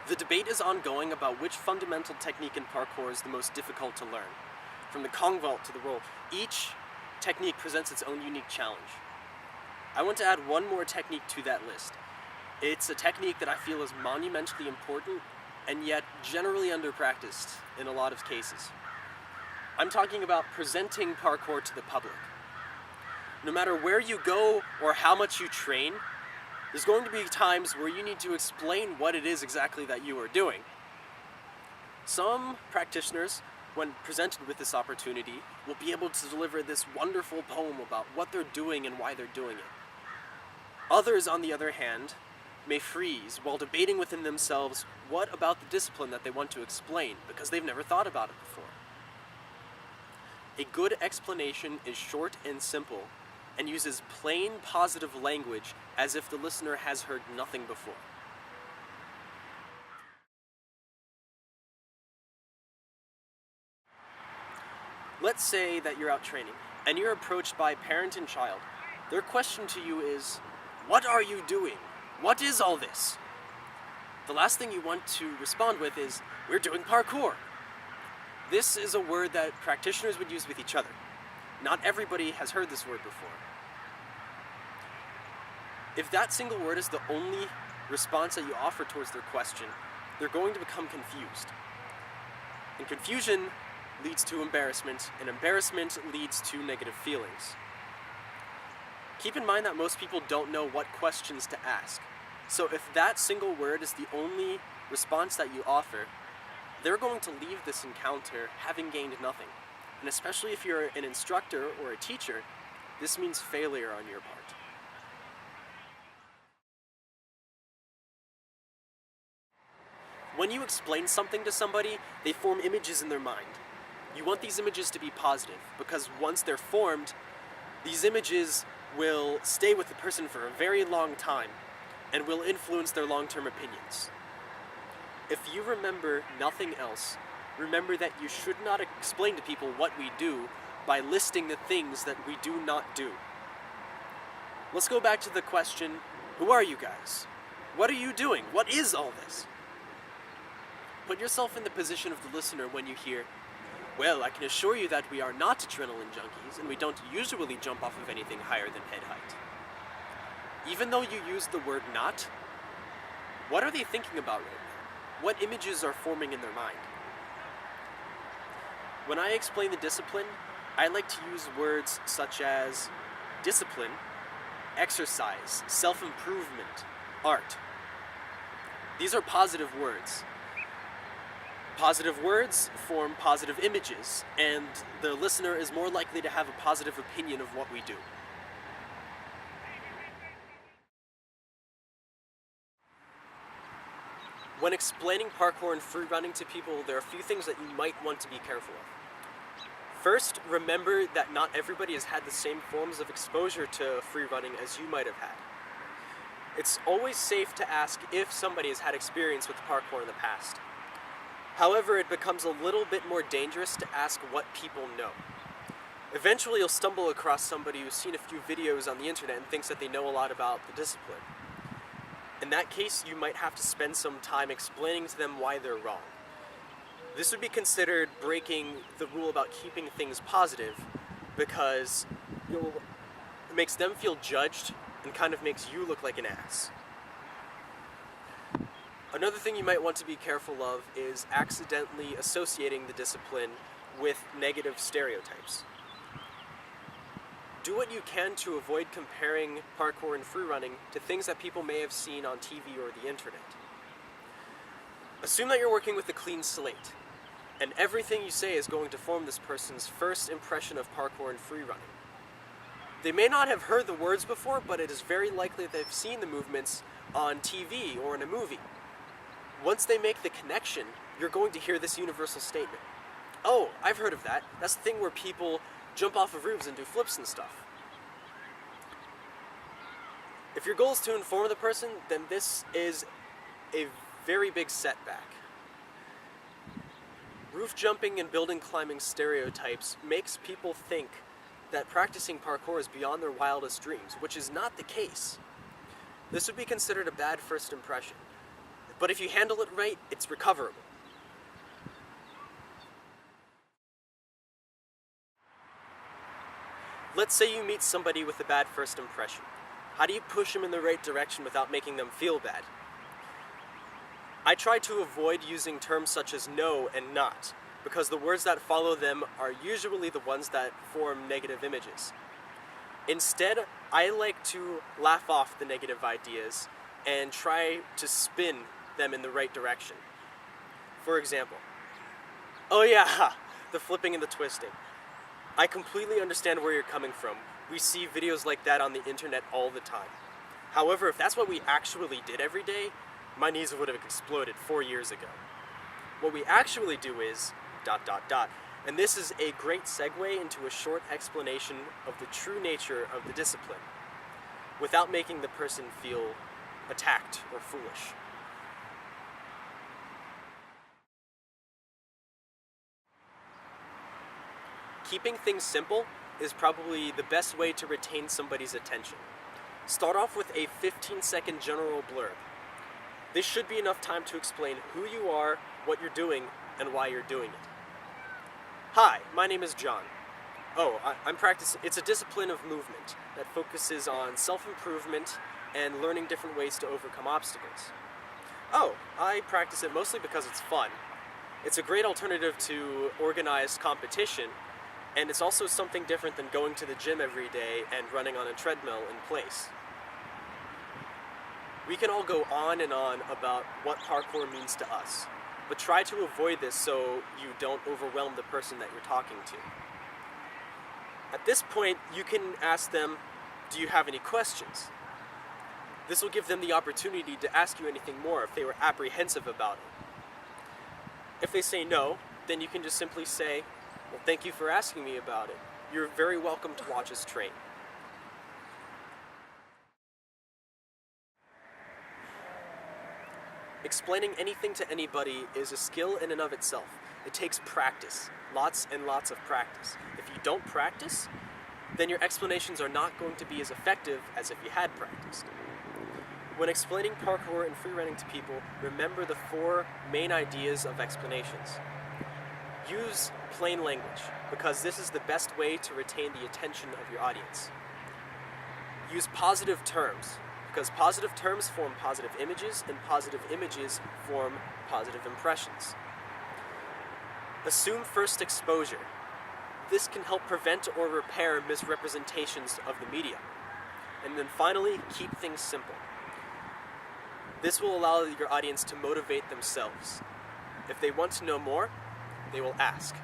The debate is ongoing about which fundamental technique in parkour is the most difficult to learn. From the Kong vault to the roll, each technique presents its own unique challenge. I want to add one more technique to that list. It's a technique that I feel is monumentally important and yet generally under-practiced in a lot of cases. I'm talking about presenting parkour to the public. No matter where you go or how much you train, there's going to be times where you need to explain what it is exactly that you are doing. Some practitioners, when presented with this opportunity, will be able to deliver this wonderful poem about what they're doing and why they're doing it. Others, on the other hand, may freeze while debating within themselves what about the discipline that they want to explain, because they've never thought about it before. A good explanation is short and simple, and uses plain, positive language as if the listener has heard nothing before. Let's say that you're out training, and you're approached by parent and child. Their question to you is, "What are you doing? What is all this?" The last thing you want to respond with is, "We're doing parkour." This is a word that practitioners would use with each other. Not everybody has heard this word before. If that single word is the only response that you offer towards their question, they're going to become confused. And confusion leads to embarrassment, and embarrassment leads to negative feelings. Keep in mind that most people don't know what questions to ask. So if that single word is the only response that you offer, they're going to leave this encounter having gained nothing. And especially if you're an instructor or a teacher, this means failure on your part. When you explain something to somebody, they form images in their mind. You want these images to be positive, because once they're formed, these images will stay with the person for a very long time and will influence their long-term opinions. If you remember nothing else, remember that you should not explain to people what we do by listing the things that we do not do. Let's go back to the question, who are you guys? What are you doing? What is all this? Put yourself in the position of the listener when you hear, "Well, I can assure you that we are not adrenaline junkies, and we don't usually jump off of anything higher than head height." Even though you use the word "not," what are they thinking about right now? What images are forming in their mind? When I explain the discipline, I like to use words such as discipline, exercise, self-improvement, art. These are positive words. Positive words form positive images, and the listener is more likely to have a positive opinion of what we do. When explaining parkour and freerunning to people, there are a few things that you might want to be careful of. First, remember that not everybody has had the same forms of exposure to freerunning as you might have had. It's always safe to ask if somebody has had experience with parkour in the past. However, it becomes a little bit more dangerous to ask what people know. Eventually, you'll stumble across somebody who's seen a few videos on the internet and thinks that they know a lot about the discipline. In that case, you might have to spend some time explaining to them why they're wrong. This would be considered breaking the rule about keeping things positive, because it makes them feel judged and kind of makes you look like an ass. Another thing you might want to be careful of is accidentally associating the discipline with negative stereotypes. Do what you can to avoid comparing parkour and freerunning to things that people may have seen on TV or the internet. Assume that you're working with a clean slate, and everything you say is going to form this person's first impression of parkour and freerunning. They may not have heard the words before, but it is very likely that they've seen the movements on TV or in a movie. Once they make the connection, you're going to hear this universal statement. "Oh, I've heard of that. That's the thing where people jump off of roofs and do flips and stuff." If your goal is to inform the person, then this is a very big setback. Roof jumping and building climbing stereotypes makes people think that practicing parkour is beyond their wildest dreams, which is not the case. This would be considered a bad first impression. But if you handle it right, it's recoverable. Let's say you meet somebody with a bad first impression. How do you push them in the right direction without making them feel bad? I try to avoid using terms such as no and not, because the words that follow them are usually the ones that form negative images. Instead, I like to laugh off the negative ideas and try to spin them in the right direction. For example, oh yeah, the flipping and the twisting. I completely understand where you're coming from. We see videos like that on the internet all the time. However, if that's what we actually did every day, my knees would have exploded 4 years ago. What we actually do is ... And this is a great segue into a short explanation of the true nature of the discipline, without making the person feel attacked or foolish. Keeping things simple is probably the best way to retain somebody's attention. Start off with a 15-second general blurb. This should be enough time to explain who you are, what you're doing, and why you're doing it. Hi, my name is John. I'm practicing. It's a discipline of movement that focuses on self-improvement and learning different ways to overcome obstacles. I practice it mostly because it's fun. It's a great alternative to organized competition, and it's also something different than going to the gym every day and running on a treadmill in place. We can all go on and on about what parkour means to us, but try to avoid this so you don't overwhelm the person that you're talking to. At this point, you can ask them, do you have any questions? This will give them the opportunity to ask you anything more if they were apprehensive about it. If they say no, then you can just simply say, well, thank you for asking me about it. You're very welcome to watch us train. Explaining anything to anybody is a skill in and of itself. It takes practice, lots and lots of practice. If you don't practice, then your explanations are not going to be as effective as if you had practiced. When explaining parkour and freerunning to people, remember the 4 main ideas of explanations. Use plain language, because this is the best way to retain the attention of your audience. Use positive terms, because positive terms form positive images, and positive images form positive impressions. Assume first exposure. This can help prevent or repair misrepresentations of the media. And then finally, keep things simple. This will allow your audience to motivate themselves. If they want to know more, they will ask.